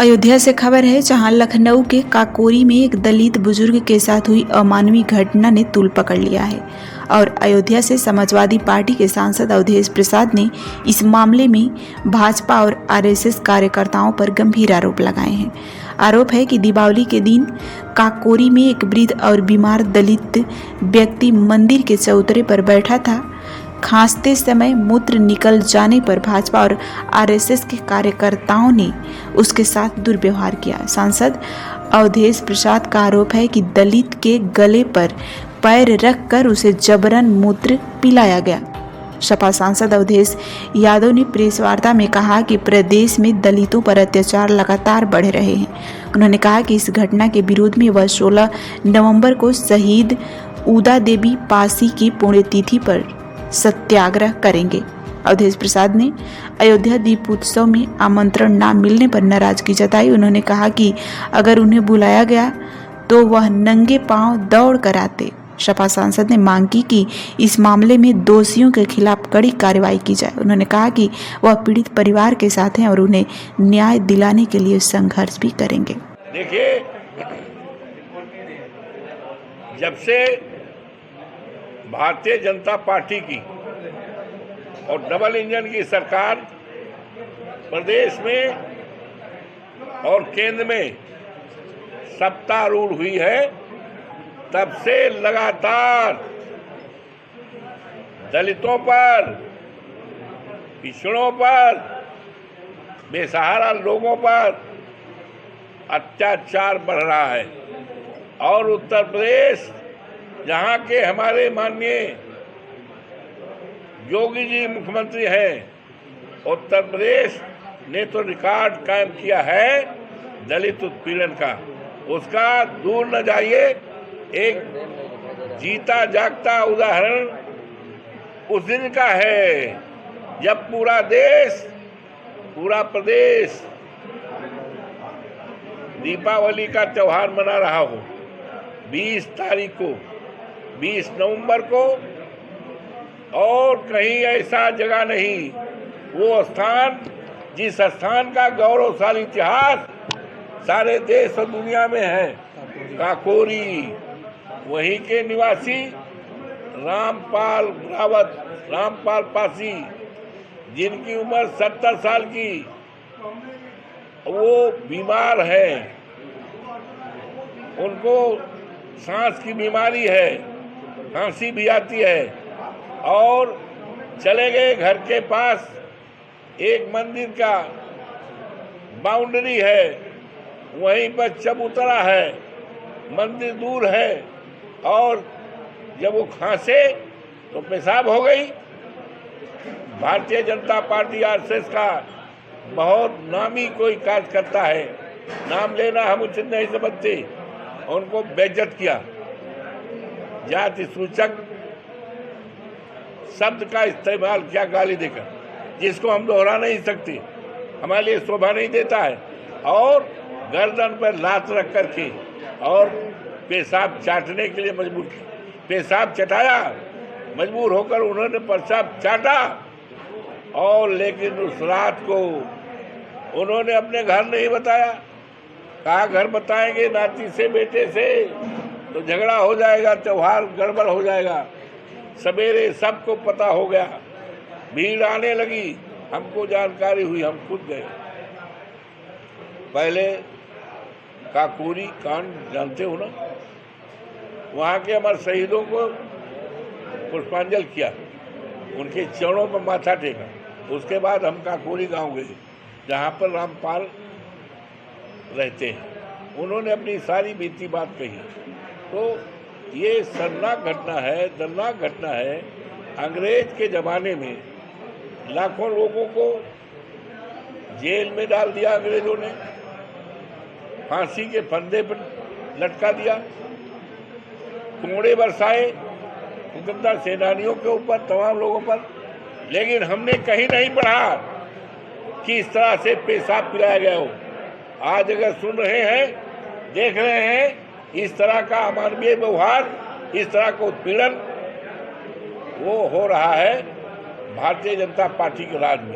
अयोध्या से खबर है, जहां लखनऊ के काकोरी में एक दलित बुजुर्ग के साथ हुई अमानवीय घटना ने तूल पकड़ लिया है और अयोध्या से समाजवादी पार्टी के सांसद अवधेश प्रसाद ने इस मामले में भाजपा और आरएसएस कार्यकर्ताओं पर गंभीर आरोप लगाए हैं। आरोप है कि दीपावली के दिन काकोरी में एक वृद्ध और बीमार दलित व्यक्ति मंदिर के चौतरे पर बैठा था। खांसते समय मूत्र निकल जाने पर भाजपा और आरएसएस के कार्यकर्ताओं ने उसके साथ दुर्व्यवहार किया। सांसद अवधेश प्रसाद का आरोप है कि दलित के गले पर पैर रखकर उसे जबरन मूत्र पिलाया गया। सपा सांसद अवधेश यादव ने प्रेस वार्ता में कहा कि प्रदेश में दलितों पर अत्याचार लगातार बढ़ रहे हैं। उन्होंने कहा कि इस घटना के विरोध में वह 16 नवंबर को शहीद उदा देवी पासी की पुण्यतिथि पर सत्याग्रह करेंगे। अवधेश प्रसाद ने अयोध्या दीपोत्सव में आमंत्रण न मिलने पर नाराजगी जताई। उन्होंने कहा कि अगर उन्हें बुलाया गया तो वह नंगे पांव दौड़ कर आते। सपा सांसद ने मांग की कि इस मामले में दोषियों के खिलाफ कड़ी कार्रवाई की जाए। उन्होंने कहा कि वह पीड़ित परिवार के साथ हैं और उन्हें न्याय दिलाने के लिए संघर्ष भी करेंगे। देखिए, जब से भारतीय जनता पार्टी की और डबल इंजन की सरकार प्रदेश में और केंद्र में सत्तारूढ़ हुई है, तब से लगातार दलितों पर, पिछड़ों पर, बेसहारा लोगों पर अत्याचार बढ़ रहा है। और उत्तर प्रदेश, जहाँ के हमारे माननीय योगी जी मुख्यमंत्री हैं, उत्तर प्रदेश ने तो रिकॉर्ड कायम किया है दलित उत्पीड़न का। उसका दूर न जाइए, एक जीता जागता उदाहरण उस दिन का है जब पूरा देश, पूरा प्रदेश दीपावली का त्योहार मना रहा हो। 20 तारीख को, 20 नवंबर को, और कहीं ऐसा जगह नहीं, वो स्थान जिस स्थान का गौरवशाली इतिहास सारे देश और दुनिया में है, काकोरी, वहीं के निवासी रामपाल रावत, रामपाल पासी, जिनकी उम्र 70 साल की, वो बीमार है, उनको सांस की बीमारी है, खांसी भी आती है, और चले गए घर के पास एक मंदिर का बाउंड्री है, वहीं पर चबूतरा है, मंदिर दूर है, और जब वो खांसे तो पेशाब हो गई। भारतीय जनता पार्टी आरएसएस का बहुत नामी कोई कार्यकर्ता है, नाम लेना हम उचित नहीं समझते, उनको बेइज्जत किया। जाति सूचक शब्द का इस्तेमाल किया गाली देकर, जिसको हम दोहरा नहीं सकते, हमारे लिए शोभा नहीं देता है। और गर्दन पर लात रख करके और पेशाब चाटने के लिए मजबूर किया, पेशाब चटाया, मजबूर होकर उन्होंने पेशाब चाटा। और लेकिन उस रात को उन्होंने अपने घर नहीं बताया। कहा घर बताएंगे नाती से, बेटे से, तो झगड़ा हो जाएगा, त्योहार गड़बड़ हो जाएगा। सवेरे सबको पता हो गया, भीड़ आने लगी, हमको जानकारी हुई, हम खुद गए। पहले काकोरी कांड जानते हो ना, वहाँ के हमारे शहीदों को पुष्पांजलि किया, उनके चरणों पर माथा टेका। उसके बाद हम काकोरी गांव गए, जहाँ पर रामपाल रहते हैं। उन्होंने अपनी सारी बीती बात कही। तो ये शर्मनाक घटना है, दर्दनाक घटना है। अंग्रेज के ज़माने में लाखों लोगों को जेल में डाल दिया अंग्रेजों ने, फांसी के फंदे पर लटका दिया, कोड़े बरसाए स्वतंत्रता सेनानियों के ऊपर, तमाम लोगों पर। लेकिन हमने कहीं नहीं पढ़ा कि इस तरह से पेशाब पिलाया गया हो। आज अगर सुन रहे हैं, देख रहे हैं इस तरह का अमानवीय व्यवहार, इस तरह का उत्पीड़न, वो हो रहा है भारतीय जनता पार्टी के राज में।